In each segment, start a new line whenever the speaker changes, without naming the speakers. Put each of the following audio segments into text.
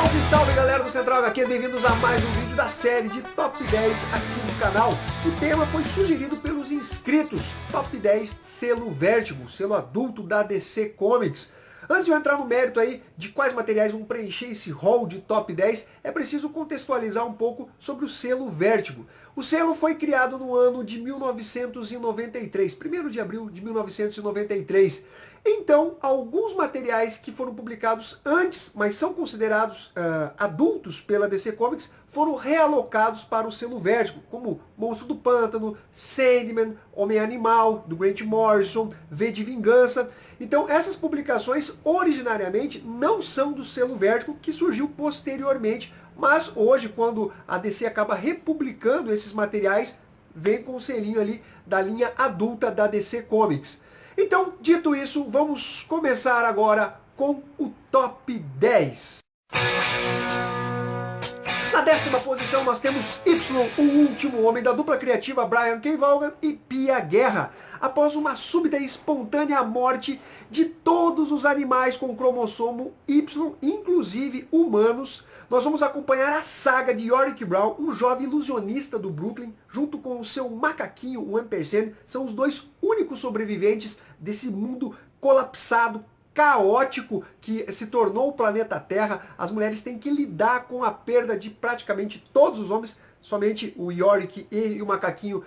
Salve, salve galera do Central HQ, bem-vindos a mais um vídeo da série de Top 10 aqui no canal. O tema foi sugerido pelos inscritos, Top 10 selo Vértigo, selo adulto da DC Comics. Antes de eu entrar no mérito aí de quais materiais vão preencher esse hall de Top 10, é preciso contextualizar um pouco sobre o selo Vértigo. O selo foi criado no ano de 1993, 1º de abril de 1993. Então, alguns materiais que foram publicados antes, mas são considerados adultos pela DC Comics, foram realocados para o selo Vértigo, como Monstro do Pântano, Sandman, Homem-Animal, do Grant Morrison, V de Vingança. Então, essas publicações originariamente não são do selo Vértigo, que surgiu posteriormente, mas hoje, quando a DC acaba republicando esses materiais, vem com o selinho ali da linha adulta da DC Comics. Então, dito isso, vamos começar agora com o Top 10. Na 10ª posição nós temos Y, o último homem da dupla criativa Brian K. Vaughan e Pia Guerra. Após uma súbita e espontânea morte de todos os animais com cromossomo Y, inclusive humanos, nós vamos acompanhar a saga de Yorick Brown, um jovem ilusionista do Brooklyn, junto com o seu macaquinho, o Ampersand, são os dois únicos sobreviventes desse mundo colapsado, caótico, que se tornou o planeta Terra. As mulheres têm que lidar com a perda de praticamente todos os homens. Somente o Yorick e o macaquinho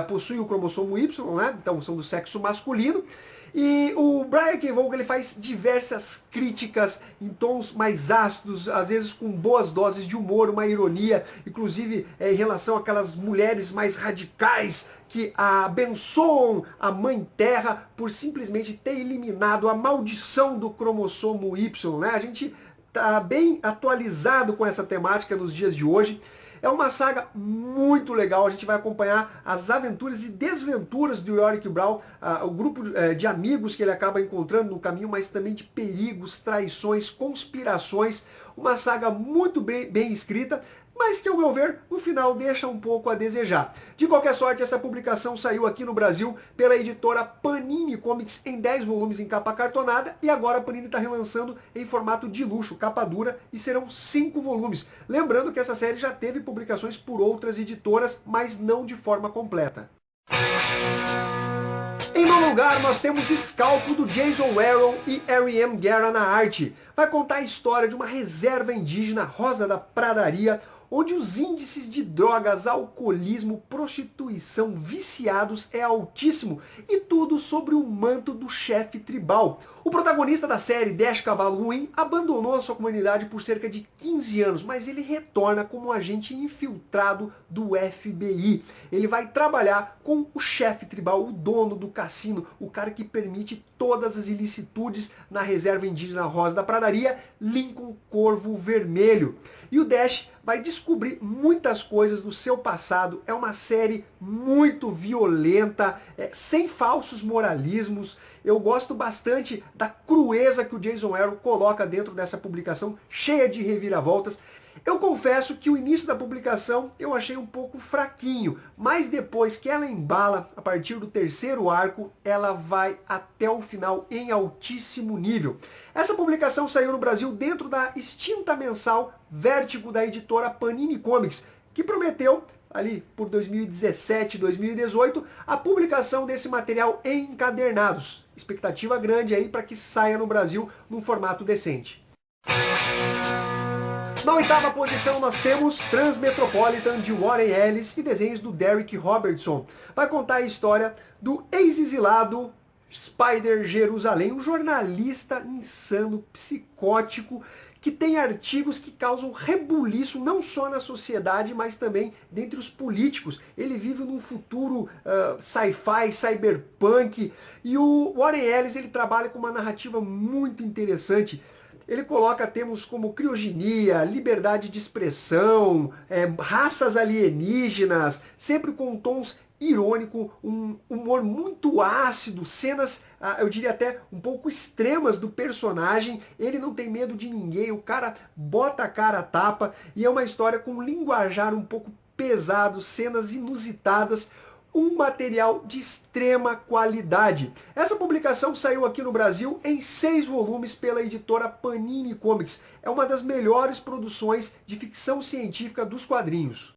possuem o cromossomo Y, né? Então são do sexo masculino. E o Brian K. Vaughan ele faz diversas críticas em tons mais ácidos, às vezes com boas doses de humor, uma ironia, inclusive em relação àquelas mulheres mais radicais que abençoam a Mãe Terra por simplesmente ter eliminado a maldição do cromossomo Y, né? A gente está bem atualizado com essa temática nos dias de hoje. É uma saga muito legal, a gente vai acompanhar as aventuras e desventuras do Yorick Brown, o grupo de amigos que ele acaba encontrando no caminho, mas também de perigos, traições, conspirações. Uma saga muito bem escrita, mas que, ao meu ver, no final deixa um pouco a desejar. De qualquer sorte, essa publicação saiu aqui no Brasil pela editora Panini Comics em 10 volumes em capa cartonada, e agora a Panini está relançando em formato de luxo, capa dura, e serão 5 volumes. Lembrando que essa série já teve publicações por outras editoras, mas não de forma completa. Em nono lugar, nós temos Scalpo, do Jason Aaron e R.M. Guerra na arte. Vai contar a história de uma reserva indígena, Rosa da Pradaria, onde os índices de drogas, alcoolismo, prostituição, viciados é altíssimo, e tudo sobre o manto do chefe tribal. O protagonista da série, Dash Cavalo Ruim, abandonou a sua comunidade por cerca de 15 anos, mas ele retorna como agente infiltrado do FBI. Ele vai trabalhar com o chefe tribal, o dono do cassino, o cara que permite todas as ilicitudes na reserva indígena Rosa da Pradaria, Lincoln Corvo Vermelho. E o Dash vai descobrir muitas coisas do seu passado. É uma série muito violenta, sem falsos moralismos. Eu gosto bastante da crueza que o Jason Aaron coloca dentro dessa publicação, cheia de reviravoltas. Eu confesso que o início da publicação eu achei um pouco fraquinho, mas depois que ela embala, a partir do 3º arco, ela vai até o final em altíssimo nível. Essa publicação saiu no Brasil dentro da extinta mensal Vértigo da editora Panini Comics, que prometeu, ali por 2017, 2018, a publicação desse material em encadernados. Expectativa grande aí para que saia no Brasil num formato decente. Na 8ª posição nós temos Transmetropolitan, de Warren Ellis, e desenhos do Derek Robertson. Vai contar a história do ex-exilado Spider Jerusalém, um jornalista insano, psicótico, que tem artigos que causam rebuliço não só na sociedade, mas também dentre os políticos. Ele vive num futuro sci-fi, cyberpunk, e o Warren Ellis ele trabalha com uma narrativa muito interessante. Ele coloca termos como criogenia, liberdade de expressão, raças alienígenas, sempre com tons irônico, um humor muito ácido, cenas, eu diria até um pouco extremas do personagem. Ele não tem medo de ninguém, o cara bota a cara a tapa, e é uma história com um linguajar um pouco pesado, cenas inusitadas, um material de extrema qualidade. Essa publicação saiu aqui no Brasil em 6 volumes pela editora Panini Comics. É uma das melhores produções de ficção científica dos quadrinhos.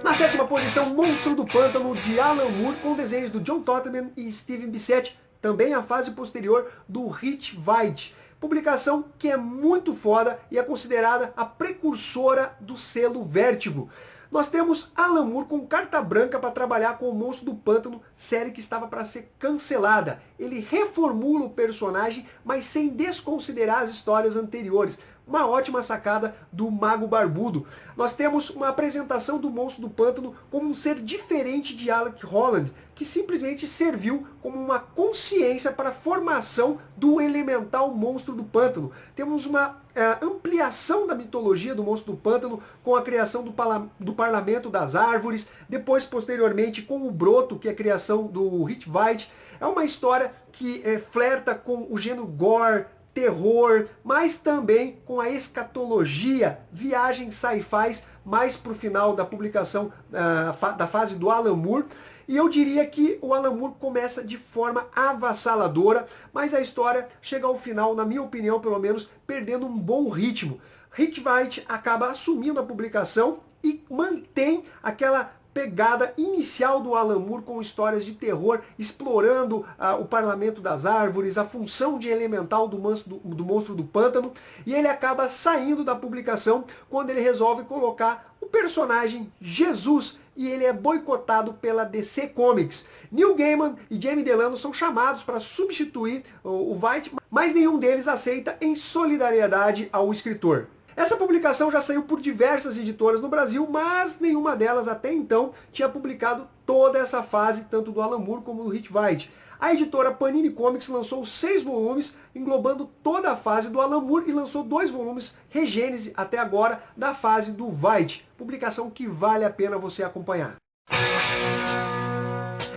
Na 7ª posição, Monstro do Pântano, de Alan Moore, com desenhos do John Totleben e Steven Bissette, também a fase posterior do Rich Veitch. Publicação que é muito foda e é considerada a precursora do selo Vértigo. Nós temos Alan Moore com carta branca para trabalhar com o Monstro do Pântano, série que estava para ser cancelada. Ele reformula o personagem, mas sem desconsiderar as histórias anteriores. Uma ótima sacada do Mago Barbudo. Nós temos uma apresentação do Monstro do Pântano como um ser diferente de Alec Holland, que simplesmente serviu como uma consciência para a formação do elemental Monstro do Pântano. Temos uma ampliação da mitologia do Monstro do Pântano com a criação do Parlamento das Árvores, depois, posteriormente, com o Broto, que é a criação do Rich Veitch. É uma história que flerta com o gênero gore, terror, mas também com a escatologia, viagens sci-fi, mais para o final da publicação da fase do Alan Moore. E eu diria que o Alan Moore começa de forma avassaladora, mas a história chega ao final, na minha opinião pelo menos, perdendo um bom ritmo. Rich Veitch acaba assumindo a publicação e mantém aquela pegada inicial do Alan Moore com histórias de terror, explorando o Parlamento das Árvores, a função de elemental do Monstro do Pântano, e ele acaba saindo da publicação quando ele resolve colocar o personagem Jesus, e ele é boicotado pela DC Comics. Neil Gaiman e Jamie Delano são chamados para substituir o Veitch, mas nenhum deles aceita em solidariedade ao escritor. Essa publicação já saiu por diversas editoras no Brasil, mas nenhuma delas até então tinha publicado toda essa fase, tanto do Alan Moore como do Rich Veitch. A editora Panini Comics lançou 6 volumes, englobando toda a fase do Alan Moore, e lançou 2 volumes, Regênese, até agora, da fase do Veitch. Publicação que vale a pena você acompanhar.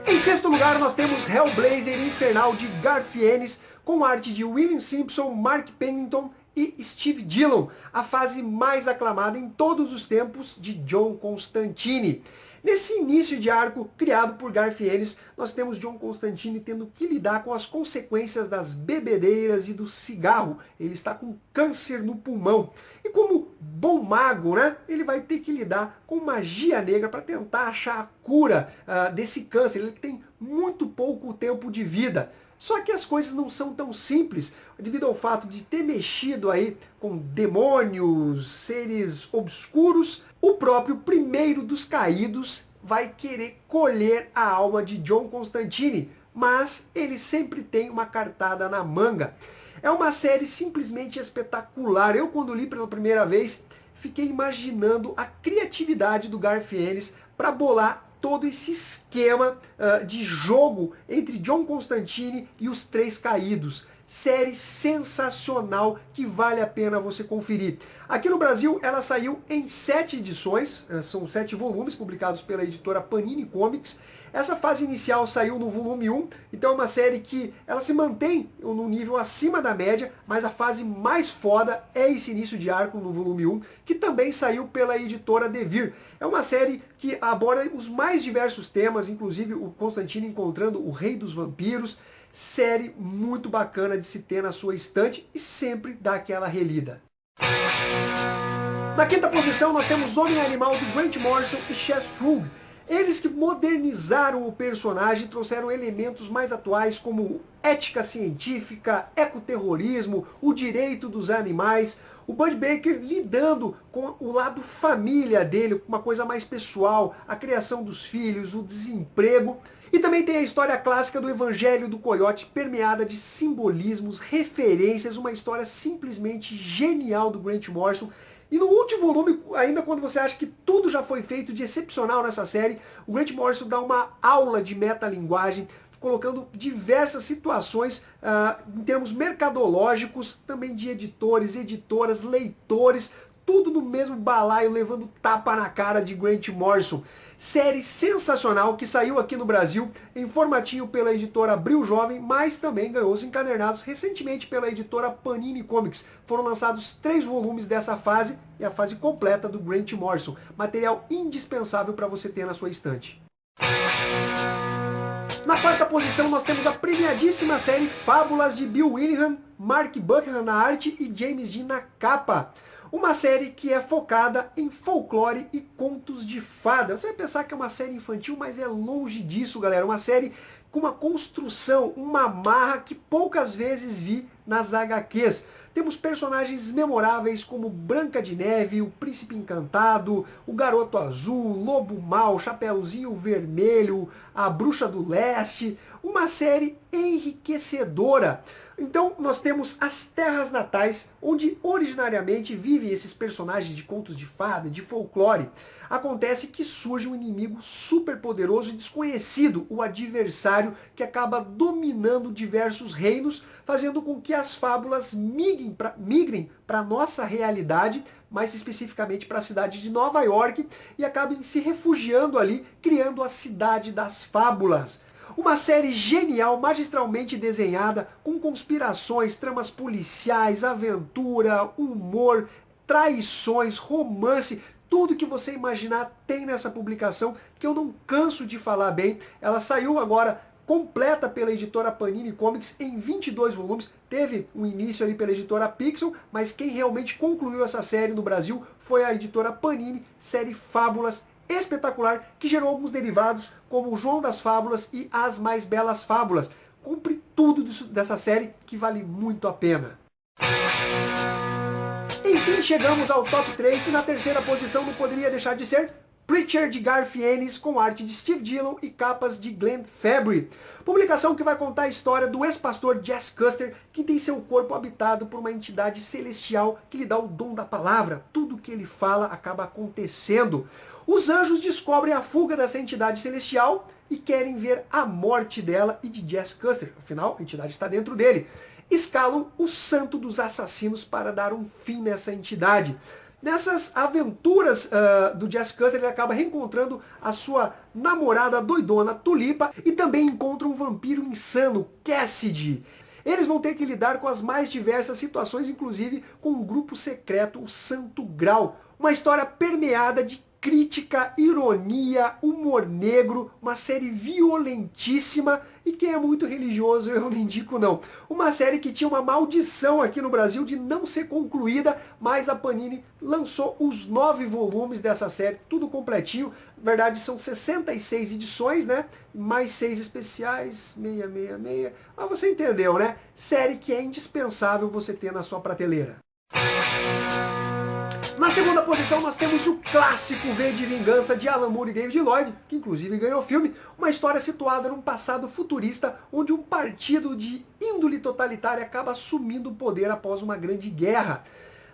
Em 6º lugar, nós temos Hellblazer Infernal, de Garth Ennis, com arte de William Simpson, Mark Pennington e Steve Dillon, a fase mais aclamada em todos os tempos de John Constantine. Nesse início de arco, criado por Garth Ennis, nós temos John Constantine tendo que lidar com as consequências das bebedeiras e do cigarro. Ele está com câncer no pulmão. E como bom mago, né, ele vai ter que lidar com magia negra para tentar achar a cura desse câncer. Ele tem muito pouco tempo de vida. Só que as coisas não são tão simples, devido ao fato de ter mexido aí com demônios, seres obscuros. O próprio primeiro dos caídos vai querer colher a alma de John Constantine, mas ele sempre tem uma cartada na manga. É uma série simplesmente espetacular. Eu, quando li pela primeira vez, fiquei imaginando a criatividade do Garth Ennis para bolar todo esse esquema de jogo entre John Constantine e os Três Caídos. Série sensacional que vale a pena você conferir. Aqui no Brasil ela saiu em 7 edições, são 7 volumes publicados pela editora Panini Comics. Essa fase inicial saiu no volume 1, então é uma série que ela se mantém no nível acima da média, mas a fase mais foda é esse início de arco no volume 1, que também saiu pela editora Devir. É uma série que aborda os mais diversos temas, inclusive o Constantine encontrando o Rei dos Vampiros. Série muito bacana de se ter na sua estante e sempre dá aquela relida. Na 5ª posição nós temos Homem-Animal do Grant Morrison e Chas Strug. Eles que modernizaram o personagem, trouxeram elementos mais atuais como ética científica, ecoterrorismo, o direito dos animais. O Bud Baker lidando com o lado família dele, uma coisa mais pessoal, a criação dos filhos, o desemprego. E também tem a história clássica do Evangelho do Coiote, permeada de simbolismos, referências, uma história simplesmente genial do Grant Morrison. E no último volume, ainda quando você acha que tudo já foi feito de excepcional nessa série, o Grant Morrison dá uma aula de metalinguagem, colocando diversas situações em termos mercadológicos, também de editores, editoras, leitores, tudo no mesmo balaio, levando tapa na cara de Grant Morrison. Série sensacional que saiu aqui no Brasil em formatinho pela editora Abril Jovem, mas também ganhou os encadernados recentemente pela editora Panini Comics. Foram lançados 3 volumes dessa fase e a fase completa do Grant Morrison. Material indispensável para você ter na sua estante. Na quarta posição nós temos a premiadíssima série Fábulas de Bill Willingham, Mark Buckingham na arte e James Dean na capa. Uma série que é focada em folclore e contos de fada. Você vai pensar que é uma série infantil, mas é longe disso, galera. Uma série com uma construção, uma marra que poucas vezes vi nas HQs. Temos personagens memoráveis como Branca de Neve, o Príncipe Encantado, o Garoto Azul, o Lobo Mau, Chapeuzinho Vermelho, a Bruxa do Leste. Uma série enriquecedora. Então nós temos as terras natais, onde originariamente vivem esses personagens de contos de fada, de folclore. Acontece que surge um inimigo super poderoso e desconhecido, o adversário que acaba dominando diversos reinos, fazendo com que as fábulas migrem para a nossa realidade, mais especificamente para a cidade de Nova York, e acabem se refugiando ali, criando a Cidade das Fábulas. Uma série genial, magistralmente desenhada, com conspirações, tramas policiais, aventura, humor, traições, romance, tudo que você imaginar tem nessa publicação, que eu não canso de falar bem. Ela saiu agora completa pela editora Panini Comics em 22 volumes, teve um início ali pela editora Pixel, mas quem realmente concluiu essa série no Brasil foi a editora Panini, série Fábulas, espetacular, que gerou alguns derivados, como o João das Fábulas e As Mais Belas Fábulas. Compre tudo dessa série, que vale muito a pena. Enfim, chegamos ao top 3, e na terceira posição não poderia deixar de ser Preacher de Garth Ennis, com arte de Steve Dillon e capas de Glenn Fabry. Publicação que vai contar a história do ex-pastor Jess Custer, que tem seu corpo habitado por uma entidade celestial que lhe dá o dom da palavra. Tudo que ele fala acaba acontecendo. Os anjos descobrem a fuga dessa entidade celestial e querem ver a morte dela e de Jess Custer. Afinal, a entidade está dentro dele. Escalam o santo dos assassinos para dar um fim nessa entidade. Nessas aventuras do Jess Custer, ele acaba reencontrando a sua namorada doidona Tulipa e também encontra um vampiro insano, Cassidy. Eles vão ter que lidar com as mais diversas situações, inclusive com um grupo secreto, o Santo Grau. Uma história permeada de crítica, ironia, humor negro, uma série violentíssima, e quem é muito religioso eu não indico não. Uma série que tinha uma maldição aqui no Brasil de não ser concluída, mas a Panini lançou os 9 volumes dessa série, tudo completinho. Na verdade são 66 edições, né? Mais 6 especiais, 666, mas você entendeu, né? Série que é indispensável você ter na sua prateleira. Na segunda posição nós temos o clássico V de Vingança de Alan Moore e David Lloyd, que inclusive ganhou o filme, uma história situada num passado futurista onde um partido de índole totalitária acaba assumindo o poder após uma grande guerra.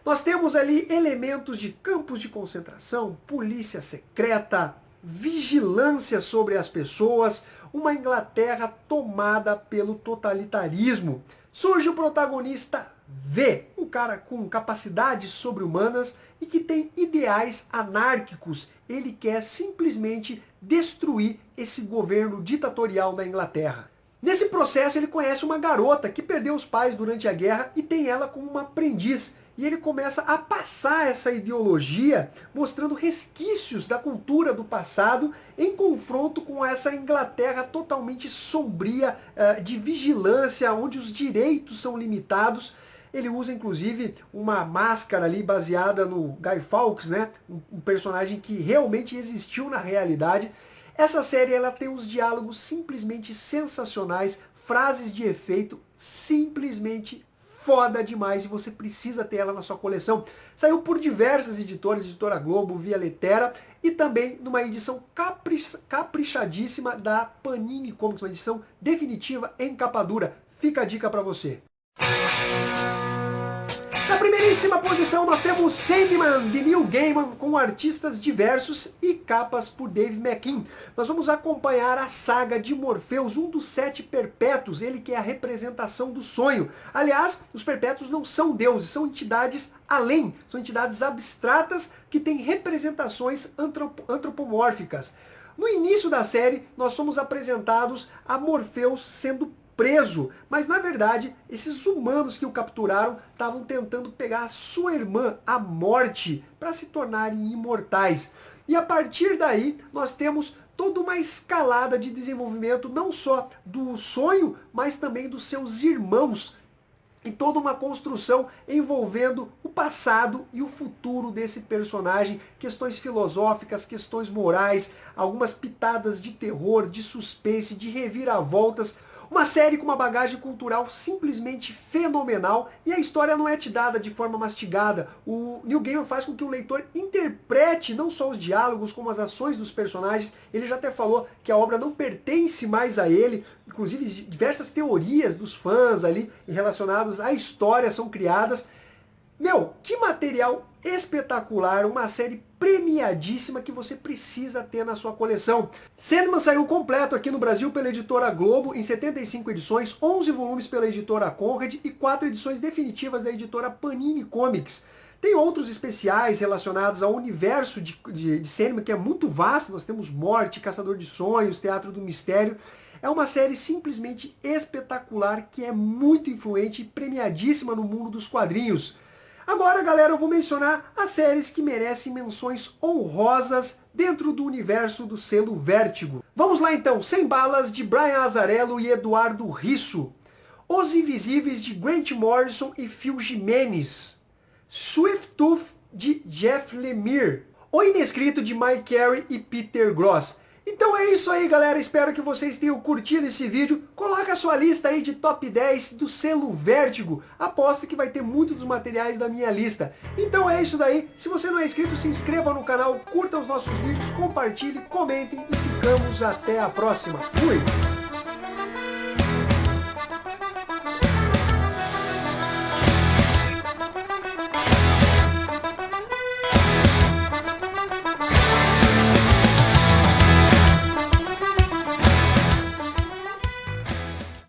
Nós temos ali elementos de campos de concentração, polícia secreta, vigilância sobre as pessoas, uma Inglaterra tomada pelo totalitarismo. Surge o protagonista V, um cara com capacidades sobre-humanas e que tem ideais anárquicos. Ele quer simplesmente destruir esse governo ditatorial da Inglaterra. Nesse processo ele conhece uma garota que perdeu os pais durante a guerra e tem ela como uma aprendiz. E ele começa a passar essa ideologia, mostrando resquícios da cultura do passado em confronto com essa Inglaterra totalmente sombria, de vigilância, onde os direitos são limitados. Ele usa inclusive uma máscara ali baseada no Guy Fawkes, né? Um personagem que realmente existiu na realidade. Essa série ela tem uns diálogos simplesmente sensacionais, frases de efeito simplesmente foda demais, e você precisa ter ela na sua coleção. Saiu por diversas editoras, Editora Globo, Via Letera, e também numa edição caprichadíssima da Panini Comics, uma edição definitiva em capa dura. Fica a dica pra você. Na primeiríssima décima posição nós temos Sandman, de Neil Gaiman, com artistas diversos e capas por Dave McKean. Nós vamos acompanhar a saga de Morpheus, um dos 7 perpétuos, ele que é a representação do sonho. Aliás, os perpétuos não são deuses, são entidades além, são entidades abstratas que têm representações antropomórficas. No início da série, nós somos apresentados a Morpheus sendo preso, mas na verdade esses humanos que o capturaram estavam tentando pegar a sua irmã, a Morte, para se tornarem imortais. E a partir daí nós temos toda uma escalada de desenvolvimento não só do sonho, mas também dos seus irmãos. E toda uma construção envolvendo o passado e o futuro desse personagem, questões filosóficas, questões morais, algumas pitadas de terror, de suspense, de reviravoltas. Uma série com uma bagagem cultural simplesmente fenomenal e a história não é te dada de forma mastigada. O Neil Gaiman faz com que o leitor interprete não só os diálogos, como as ações dos personagens. Ele já até falou que a obra não pertence mais a ele, inclusive diversas teorias dos fãs ali relacionadas à história são criadas. Meu, que material espetacular, uma série premiadíssima que você precisa ter na sua coleção. Sandman saiu completo aqui no Brasil pela editora Globo, em 75 edições, 11 volumes pela editora Conrad e 4 edições definitivas da editora Panini Comics. Tem outros especiais relacionados ao universo de Sandman, que é muito vasto. Nós temos Morte, Caçador de Sonhos, Teatro do Mistério. É uma série simplesmente espetacular, que é muito influente e premiadíssima no mundo dos quadrinhos. Agora, galera, eu vou mencionar as séries que merecem menções honrosas dentro do universo do selo Vértigo. Vamos lá então, Sem Balas, de Brian Azzarello e Eduardo Risso. Os Invisíveis, de Grant Morrison e Phil Jimenez. Swift Tooth, de Jeff Lemire. O Inescrito, de Mike Carey e Peter Gross. Então é isso aí, galera, espero que vocês tenham curtido esse vídeo. Coloca a sua lista aí de top 10 do selo Vértigo. Aposto que vai ter muitos dos materiais da minha lista. Então é isso daí. Se você não é inscrito, se inscreva no canal, curta os nossos vídeos, compartilhe, comentem e ficamos até a próxima. Fui!